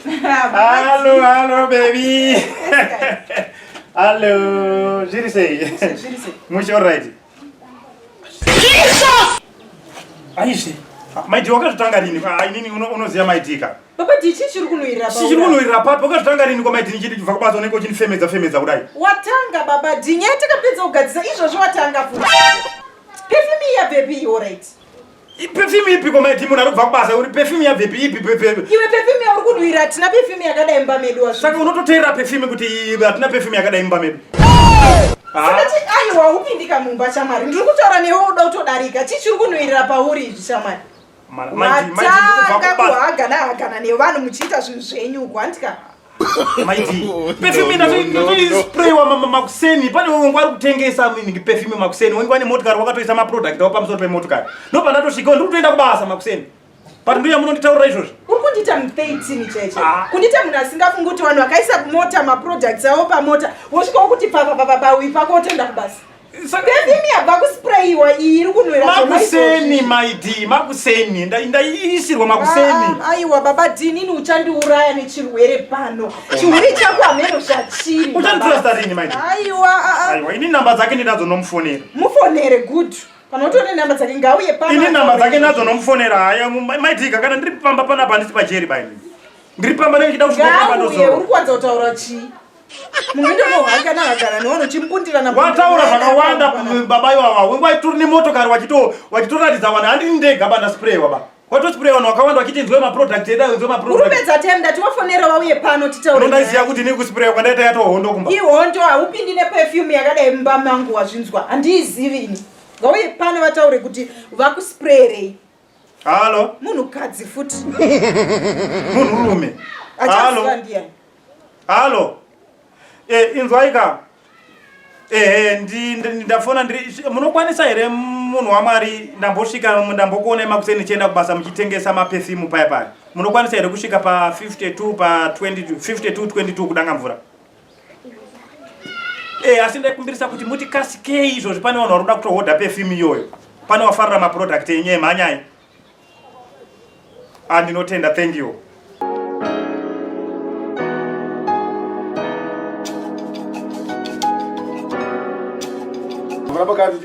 Hello, baby. Hello, Jirise. Much alright. Aishi. My dear, wakatanga rini. Nini unoziya maitika. Papa dichi chiri kunoira baba. Chiri kunoira papa wakatanga rini kwa maitini chiri kubva kubaza unenge uchinifemedza kudai. Watanga baba dinyete kapedza kugadzisa izvozvo watanga futi. Perfume ya baby alright. Perfume ipi kwa maitini munhu arikubva kubasa uri perfume ya baby ipi Iwe perfume yauri kunoira tina perfume yakadai imba medu wasvo. Saka unototeera perfume kuti hatina perfume yakadai imba medu. Sakati aiwa upindika mumba chamari. Ndiri kutaura newe uda kutodarika. Chichiri kunoira pauri izvi chamari. Matanga kuhagana nevanhu muchiita zvinhu zvenyu kwandika. Maiti perfume ndatoisprayiwa makuseni pane wangu ari kutengesa perfume makuseni wangu ane motokari wakatoisa maproduct awo pamusoro pemotokari ndopa ndatosvikawo ndiri kutoenda kubasa makuseni pati ndiya munonditaurira izvozvo uri kundita mu13 cheche kundita munhu asingafungi kuti vanhu vakaisa kumota maproducts avo pamota wosvikawo kuti pawi pako wotoenda kubasa perfume yabva kusprayiwa iyi iri kunwira makuseni maidi makuseni ndaisirwa makuseni aiwa baba dini uchandiuraya nechirwere pano chihuri chako hameno zvachiri uchanditrasta rini maidi aiwa ini namba dzake ndinadzo nomufonera mufonere good panotone namba dzake ngauye pano ini namba dzake nadzo nomufonera haya maidika kana ndiri pamba panapa handisi pacheri baini ndiri pamba nechida kusvika ndozoro uri kuwanza kutaura chii munhu ndonohakana nevanhu chimbundirana wataura zvakawanda baba iwawa wenguva turi nemotokari wachitoratidza vanhu handini ndega bandasprayiwa ba watosprayi vanhu vakawanda vachiti maproduct edainzwe maproduct uripedza time ndati wafonera vauye pano titaurondaiziva kuti ni kusprayiwa kwandaita yatohondo kumba ihondo haupindi neperfume yakadai mumba mangu wazvinzwa handiizivi ini ngauye pano vataure kuti vakusprayerei halo munhukadzi futi munhurume halo inzwaika ndafona munokwanisa here munhu wamwari ndambosvika ndambokuona makuseni nichienda kubasa muchitengesa maperfume paya munokwanisa here kusvika pa 52 pa 22 kudanga mvura asi ndaikumbirisa kuti muti kasikei izvozvi pane vanhu vari kuda kutohodha perfume iyoyo pane wafarira maproduct enye mhanyai ndinotenda thank you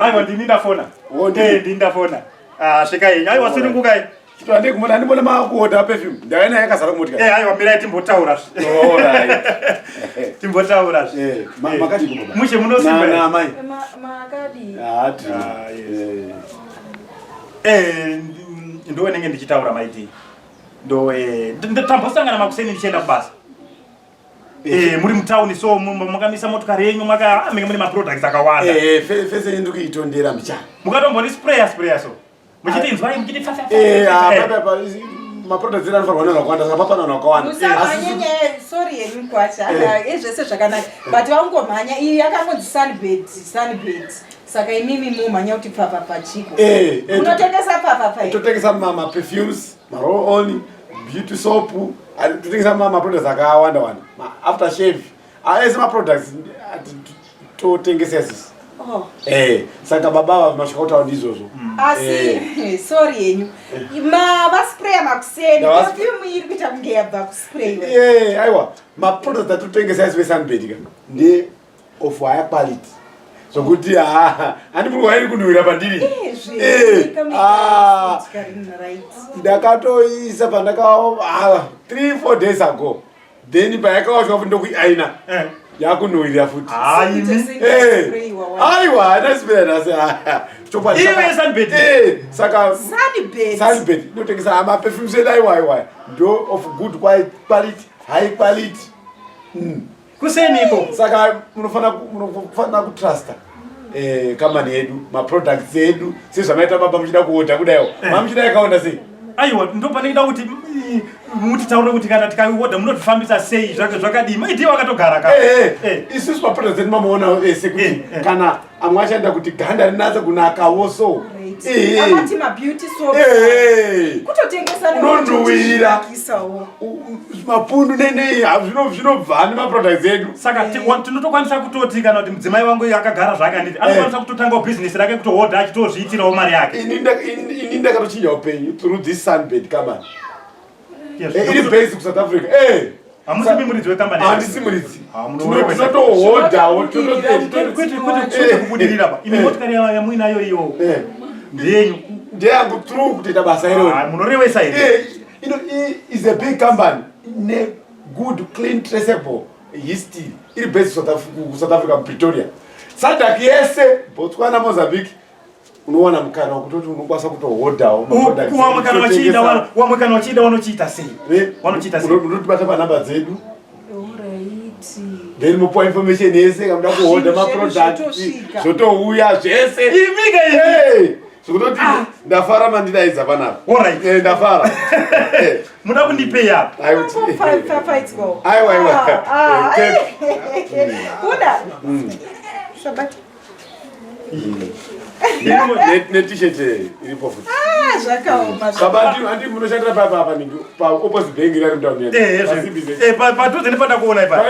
aiwa ndini ndafona ndindafona svikai aiwa siringukai ndibona makuhodha perfume ndakaina yakazara kumotikari aiwa mirai timbotaura timbotaura mushe munosimba mai ndowenenge ndichitaura maiti tambosangana makuseni ndichienda kubasa muri mutauni so mukamisa motokari yenyu menge mune maproducts akawanda fese ndiri kuitondera mbichana mukatomboni spraya so muchiti inzwai muchiti maproducts edu anofanirwa vanhu vakawanda saka papana vanhu vakawanda usamhanyanye sorry yenyu kwacha ezvese zvakanaka but vaungomhanya iyi yakangonzi sunbed saka imimi mumhanya kuti papa pachiko unotengesa papa totengesa maperfumes maroll on beauty soap totengesa maproducts akawanda wanda after shave ese maproducts totengesa sisi saka baba masvika kutaura ndizvozvo asi sorry yenyu mavaspraya makuseni perfume iri kuita kunge yabva kusprayiwa aiwa maproducts atotengesa isi vesunbed ka nde of higher quality zvokuti handifuri wairi kunhuhwira pandiri ndakatoisa pandaka 3-4 days ago then payakawasvika kuti ndokuiaina yakunhuhwirira futi aiwa ndasipera saka sunbed inotengesa maperfumes edu aiwa ndo of good quality high quality kuseniko saka munofana kutrusta company yedu maproducts edu sezvamaita baba muchida kuhodha kudaiwo mamuchida yakaonda sei aiwa ndopanekuda kuti mutitaure kuti kana tikaihodha munotifambisa sei zvakadii maiti wakatogara ka isusu maproducts edu mamuona ese kuti kana amwe achaenda kuti ganda rinatsa kunakawo so amati mabeauty soap kutotengesa unonhuhwira mapundu nenei zvinobva nemaproducts edu saka tinotokwanisa kutoti kana kuti mudzimai wangu akagara zvake handiti anokwanisa kutotanga bhizinesi rake kutohodha achitozviitirawo mari yake ini ndakatochinja upenyu through this sunbed company iri based ku South Africa. Amusi muridzi wekambani. Handisi muridzi. Tinotohodhawo kwete kubudirira ba. Ine motikari yamuinayo iyo. Ndenyu. Ndeyangu true kutoita basa iroro. Munorewesa iri. You know, is a big company. Good, clean, traceable history. Iri based South Africa, Pretoria. Sadak yese, Botswana, Mozambique. Unowana mukana wakutoti unokwanisa kutohodhawo wamukana wachida wanochiita sei? Wanochiita sei? Unotibata panamba dzedu. Then mupo information yese kamuda kuhodha maproduct zvotouya zvese. Imika iyi. Zvekutoti ndafara mandidaidza panapa. Alright. Ndafara. Muda kundipeya. Aiwa. Kuda. Sabati. T-shirt iripo futi. Zvakaoma. Sabati andi munoshandira papa ningi pa opposite bank iri mdown here. Padhuze nepanda kuona ipa.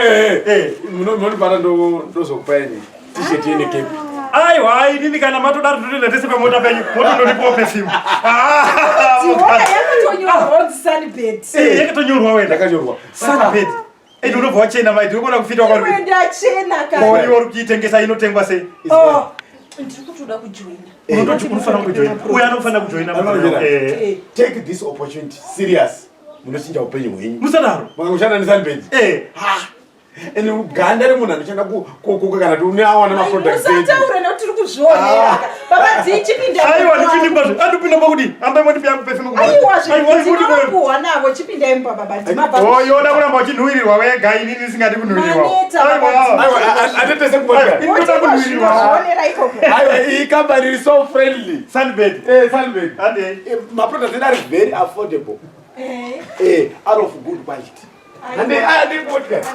Munobara ndozokupaini T-shirt yene cape. Aiwa, inini kana matodaro totenda tese pamota penyu. Moto ndoripo perfume. Yakatonyorwa on Sunbed. Yakatonyorwa wena. Yakanyorwa. Sunbed. Unobva wachena maiti ukona kufita kwari. Wewe ndachena kana. Ori kuitengesa inotengwa sei? Ndikutoda kujoina. Unofana kujoina. Uya anofana kujoina. Take this opportunity serious. Munochinja upenyu hwenyu. Musadaro. Mwangushanda ni Sunbed. Ene uganda remunhu anoshanda kukuka kana kuti une awana maproducts edu. Usataure nekuti tiri kuzvionera. Baba dzichipinda. Aiwa ndipinda pazo. Andipinda pakuti amba imwe ndipi yangu perfume kuba. Aiwa zvinokuwa navo chipinda imba baba dzimaba. Yoda kuramba uchinhuwirirwa wega inini isingadi kunhuwirirwa. Aiwa atetese kumotika. Inoda kunhuwirirwa. Zvionera ikoko. Aiwa iyi company is so friendly. Sunbed. Sunbed. Ande. Maproducts edu are very affordable. Out of good quality. And they are the podcast.